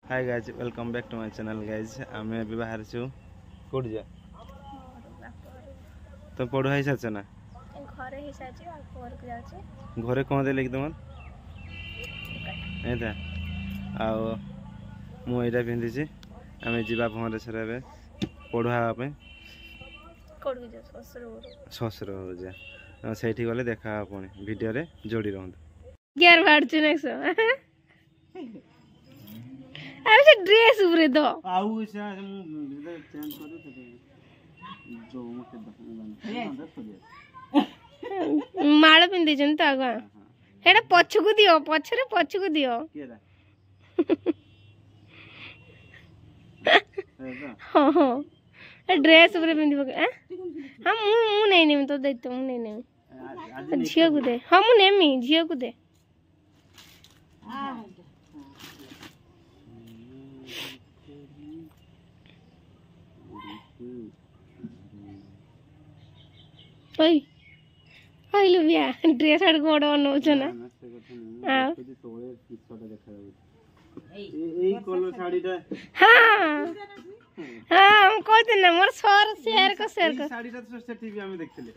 hi guys welcome back to my channel guys आम अभी बाहर छू कौट जा तो पढ़ू है साच ना घरे ही साची आ घर को जाची घरे कौन देले कि तुम एटा आओ मु एटा पिंदी छी आमे जीवा भवरे छरे पढ़ुआ पे कोड के जा ससुर हो जा सेठी गले देखा पुणी वीडियो रे जोड़ी रहंत ग्यार बार चुनेक्सो अब से ड्रेस उबरे दो आउ से चेंज करू जो मते माळ पिंदे जन त आगा हेडा पछकु दियो पछरे पछकु दियो केरा हां हां ड्रेस उबरे पिंदी बके हां मु नहीं नेम तो दैतो मु नहीं नेम झियो को दे हां मु नेमी झियो को दे ओय ओय लुबिया ड्रेस आड़ गोड़ नोच ना आ एई कलर साड़ीटा हां हां हम कहते ना मोर सर शेयर को साड़ीटा तो सेठी भी हम देखले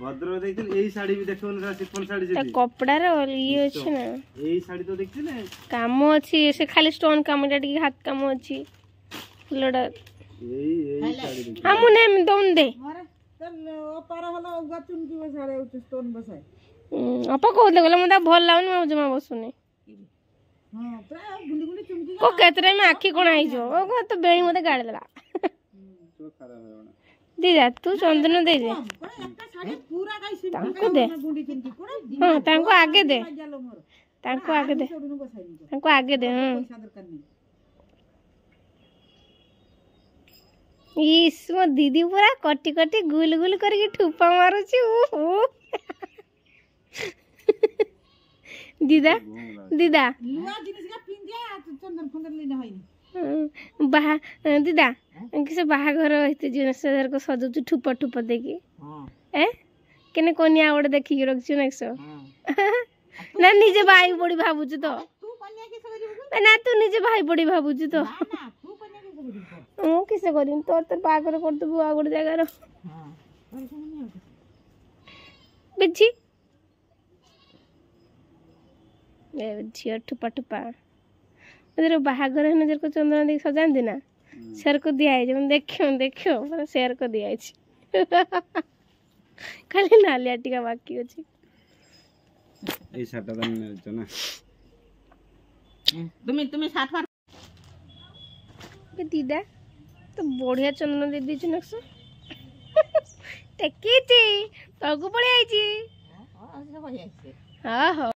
भद्र देखले एई साड़ी भी देखो ना सिफन साड़ी जे कपड़ा रे ये अछि ना एई साड़ी तो देखले काम अछि से खाली स्टोन काम टी हाथ काम अछि फुलडा एई साड़ी हम ने दोन दे पारा वाला उगा चुन की बसारे उच स्टोन बसाए अपा को लगले मता भल लागन म जमा बसुने हां प्राय गुंडी गुंडी चुमकी को केतरे में आखी कोन आई जो ओ तो बेणी मते गाड़ देला तो खराब है दीदा तू चंदन दे दे एकटा साड़ी पूरा काई सिम तांको दे गुंडी चुमकी कोन हां तांको आगे दे तांको आगे दे छोड़नु बसाई तांको आगे दे हां पैसा दरकार नहीं इस मो दीदी पूरा कटी कटी गुल गुल करके ठुपा मारुची ओ दीदा दीदा लुआ जिनिस का पिन दिया चंदन फंदन लेना होई बाहा दीदा किसे बाहा घर होते जिनिस को सजु ठुपा ठुपा देखी हां ए केने कोनिया ओडे देखि रखछु नेक्सो ना निजे भाई बड़ी भाबुछ तो तू कन्या के सगरी ना तू निजे भाई बड़ी भाबुछ तो ना तू कन्या के सगरी ओ किसे करिन तोर बागर कर दबु आ गोड जगह रो हां और कोन नहीं बिच्छी ए झियो ठुपा ठुपा उधर बाहागर है नजर को चंदन देख सजान देना शेयर को दिया है जब देखियो मतलब शेयर को दिया है खाली नालिया टिका बाकी अछि ए साटा दन छ ना तुम्हें 60 बे दीदा तो बढ़िया चंदन दे दी नक्स टेकी ती तगु पळे आइची हां हां हां हां